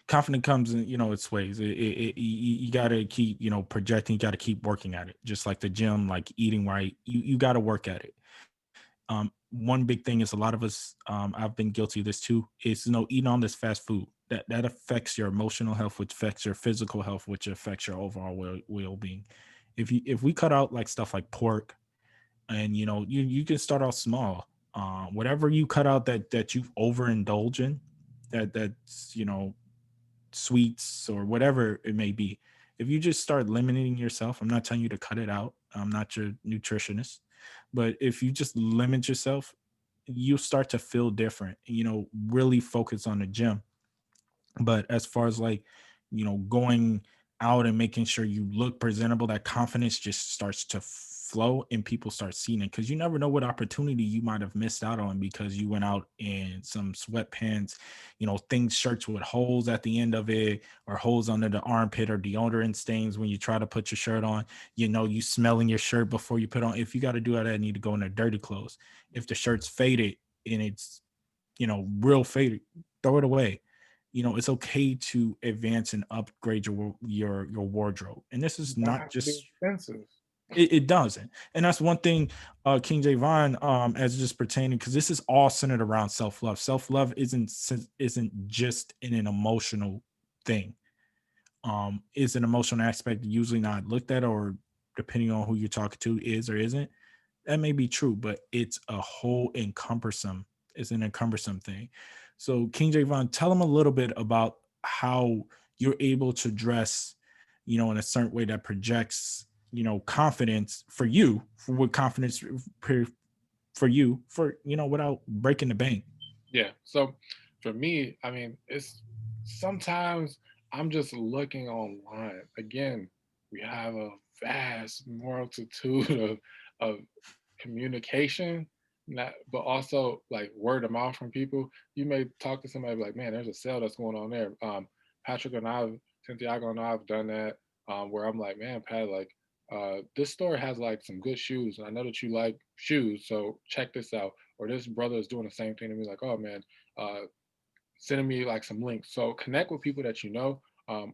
A: Confidence comes in, its ways. You got to keep, projecting. You got to keep working at it. Just like the gym, like eating right. You got to work at it. One big thing is a lot of us. I've been guilty of this too. Is eating all this fast food that affects your emotional health, which affects your physical health, which affects your overall well being. If we cut out like stuff like pork, and you can start off small, whatever you cut out that you overindulge in, that's sweets or whatever it may be, if you just start limiting yourself, I'm not telling you to cut it out, I'm not your nutritionist, but if you just limit yourself, you start to feel different, really focus on the gym. But as far as like, going out and making sure you look presentable, that confidence just starts to flow and people start seeing it, because you never know what opportunity you might have missed out on because you went out in some sweatpants, things, shirts with holes at the end of it, or holes under the armpit, or deodorant stains when you try to put your shirt on, you smelling your shirt before you put on. If you got to do that, I need to go in their dirty clothes. If the shirt's faded and it's real faded, throw it away. It's okay to advance and upgrade your wardrobe, and this
B: You
A: is
B: don't
A: not
B: have to be
A: just,
B: expensive.
A: it doesn't. And that's one thing, King Javon, as just pertaining, because this is all centered around self-love. Self-love isn't just an emotional thing. Is an emotional aspect usually not looked at, or depending on who you're talking to, is or isn't. That may be true, but it's an encumbersome thing. So King Javon, tell them a little bit about how you're able to dress, in a certain way that projects, confidence for you, for what confidence for you, for, without breaking the bank.
B: Yeah. So for me, I mean, it's sometimes I'm just looking online. Again, we have a vast multitude of communication, not, but also like word of mouth from people. You may talk to somebody like, man, there's a sale that's going on there. Patrick and Santiago and I have done that, where I'm like, man, Pat, like, this store has like some good shoes, and I know that you like shoes, so check this out. Or this brother is doing the same thing to me, like, oh man, uh, sending me like some links. So connect with people that you know.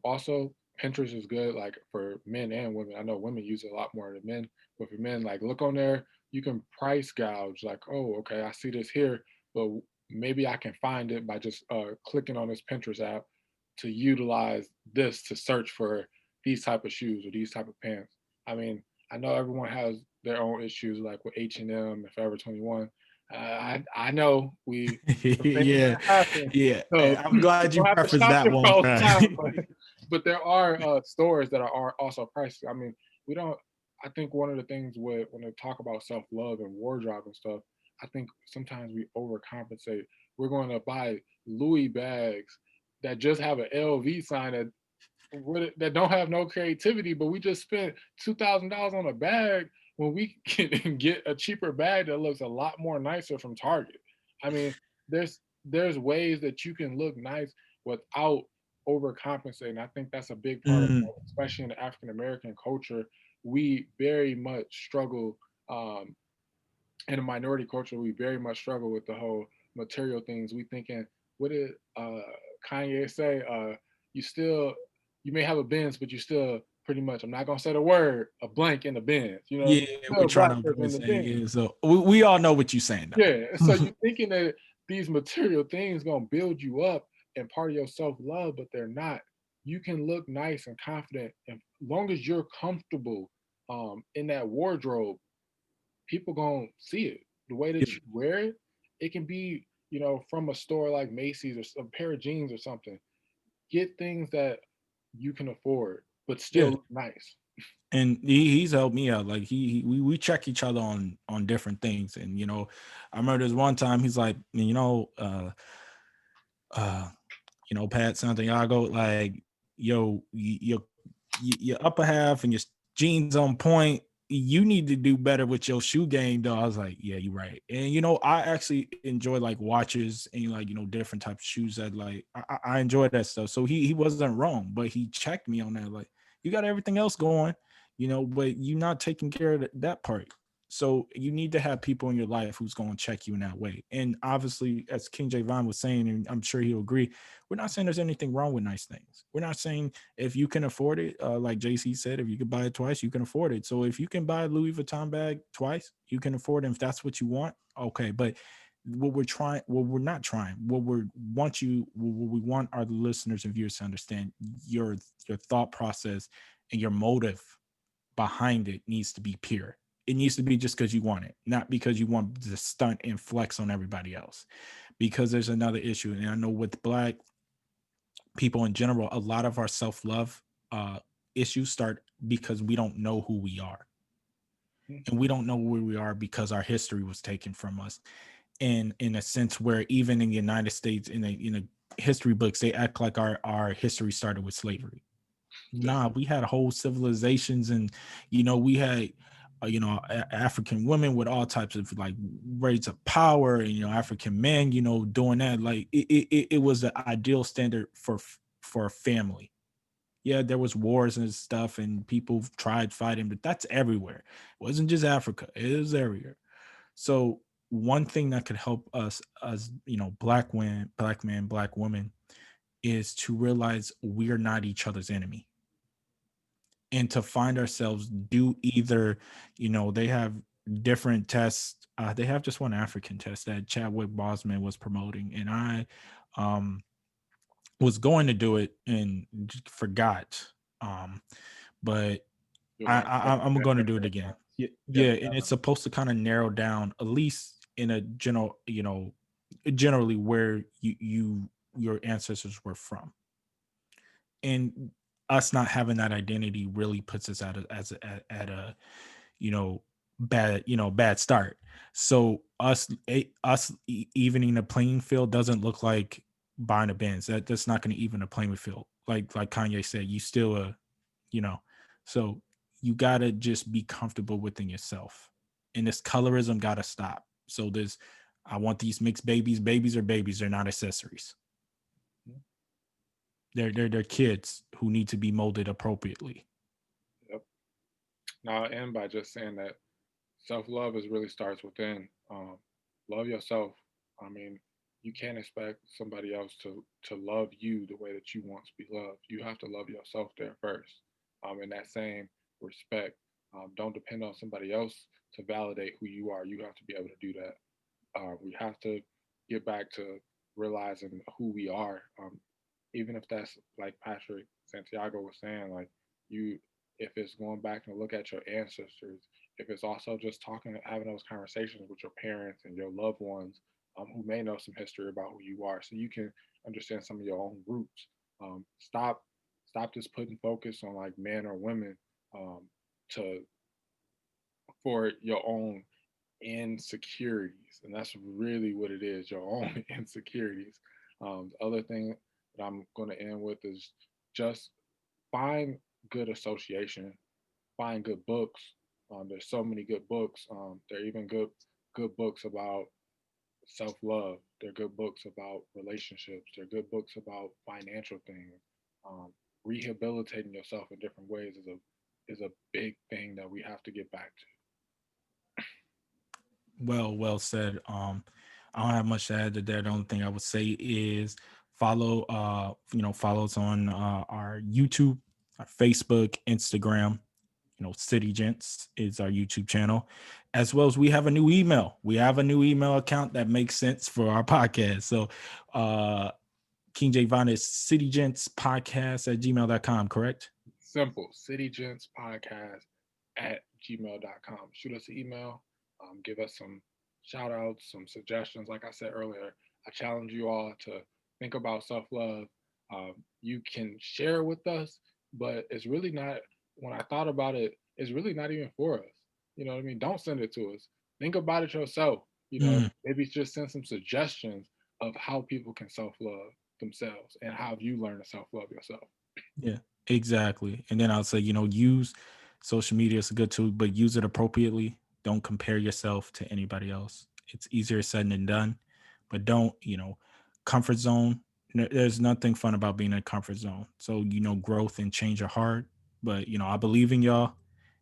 B: Also, Pinterest is good, like for men and women. I know women use it a lot more than men, but for men, like look on there. You can price gouge. Like, oh, okay, I see this here, but maybe I can find it by just clicking on this Pinterest app to utilize this to search for these type of shoes or these type of pants. I mean, I know everyone has their own issues, like with H&M and Forever 21. I know we some things
A: Yeah,
B: that happen.
A: yeah.
B: So
A: I'm
B: you
A: glad you
B: don't have to
A: prefaced
B: shop
A: that
B: there
A: one.
B: all the time, but there are stores that are also pricey. I mean, we don't. I think one of the things with when they talk about self love and wardrobe and stuff, I think sometimes we overcompensate. We're going to buy Louis bags that just have an LV sign that don't have no creativity, but we just spent $2,000 on a bag when we can get a cheaper bag that looks a lot more nicer from Target. I mean, there's ways that you can look nice without overcompensating. I think that's a big part of,
A: Mm,
B: especially in the African American culture, we very much struggle. In a minority culture, we very much struggle with the whole material things. We thinking, what did Kanye say? You still, you may have a Benz, but you still pretty much. I'm not gonna say the word a blank in the Benz. You know,
A: yeah,
B: you're
A: we're
B: still a
A: trying to
B: black person
A: avoid
B: in the
A: saying,
B: Benz.
A: yeah. So we all know what you're saying
B: Yeah.
A: though.
B: So you thinking that these material things gonna build you up and part of your self love, but they're not. You can look nice and confident, and long as you're comfortable in that wardrobe, people gonna see it. The way that
A: Yeah,
B: you wear it, it can be, from a store like Macy's or a pair of jeans or something. Get things that you can afford, but still
A: yeah.
B: look nice.
A: And he's helped me out. Like we check each other on different things. And I remember there's one time he's like, uh, Pat Santiago, like, yo, your upper half and your jeans on point. you need to do better with your shoe game though. I was like, yeah, you're right. And I actually enjoy like watches and like different types of shoes that like I enjoy that stuff. So he wasn't wrong, but he checked me on that. Like, you got everything else going, but you're not taking care of that part. So you need to have people in your life who's going to check you in that way. And obviously, as King Javon was saying, and I'm sure he'll agree, we're not saying there's anything wrong with nice things. We're not saying if you can afford it, like JC said, if you could buy it twice, you can afford it. So if you can buy a Louis Vuitton bag twice, you can afford it. If that's what you want, okay. But what we're not trying, what we want our listeners and viewers to understand, your thought process and your motive behind it needs to be pure. It needs to be just because you want it, not because you want to stunt and flex on everybody else. Because there's another issue, and I know with Black people in general, a lot of our self love uh, issues start because we don't know who we are, and we don't know where we are because our history was taken from us. And in a sense, where even in the United States, in a history books, they act like our history started with slavery.
B: Yeah.
A: Nah, we had whole civilizations, and we had African women with all types of like rates of power, and African men doing that. Like it was the ideal standard for a family. Yeah, there was wars and stuff, and people tried fighting, but that's everywhere. It wasn't just Africa, it was everywhere. So one thing that could help us as Black women, Black men, Black women, is to realize we're not each other's enemy, and to find ourselves do either, they have different tests. They have just one African test that Chadwick Boseman was promoting, and I um was going to do it and forgot. But
B: You're
A: I,
B: like,
A: I I'm going to do it again. Yeah,
B: yeah,
A: yeah, and it's supposed to kind of narrow down, at least in a general, generally where your ancestors were from. And us not having that identity really puts us at a bad start. So evening the playing field doesn't look like buying a Benz. That's not going to even a playing field. Like Kanye said, you still you know. So you gotta just be comfortable within yourself, and this colorism gotta stop. So there's, I want these mixed babies. Babies are babies. They're not accessories. They're kids who need to be molded appropriately.
B: yep. Now, I'll end by just saying that self love is really starts within. Love yourself. I mean, you can't expect somebody else to love you the way that you want to be loved. You have to love yourself there first. In that same respect, don't depend on somebody else to validate who you are. You have to be able to do that. We have to get back to realizing who we are. Even if that's like Patrick Santiago was saying, like you, if it's going back and look at your ancestors, if it's also just talking, having those conversations with your parents and your loved ones, who may know some history about who you are, so you can understand some of your own roots. Stop, stop just putting focus on like men or women, um, to for your own insecurities, and that's really what it is, your own insecurities. The other thing that I'm going to end with is just find good association, find good books. There's so many good books. There are even good books about self love. There are good books about relationships. There are good books about financial things. Um, Rehabilitating yourself in different ways is a big thing that we have to get back to.
A: Well said. I don't have much to add to that. The only thing I would say is follow us on our YouTube, our Facebook, Instagram. City Gents is our YouTube channel, as well as we have a new email. We have a new email account that makes sense for our podcast. So King Javon is citygentspodcast@gmail.com, correct?
B: Simple. City Gents Podcast at gmail.com. Shoot us an email. Give us some shout outs, some suggestions. Like I said earlier, I challenge you all to think about self love. You can share with us, but it's really not, when I thought about it, it's really not even for us. You know what I mean? Don't send it to us. Think about it yourself.
A: Mm,
B: Maybe just send some suggestions of how people can self love themselves and how you learn to self love yourself.
A: yeah, exactly. And then I'll say, use social media is a good tool, but use it appropriately. Don't compare yourself to anybody else. It's easier said than done, but don't, comfort zone. There's nothing fun about being in a comfort zone. So, growth and change are hard, but, I believe in y'all.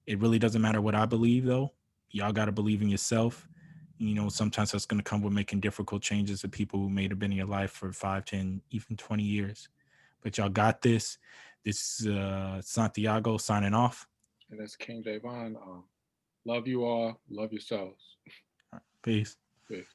A: It really doesn't matter what I believe, though. Y'all got to believe in yourself. Sometimes that's going to come with making difficult changes to people who may have been in your life for 5, 10, even 20 years. But y'all got this. This is Santiago signing off.
B: And that's King Javon. Love you all. Love yourselves.
A: Peace.
B: Peace.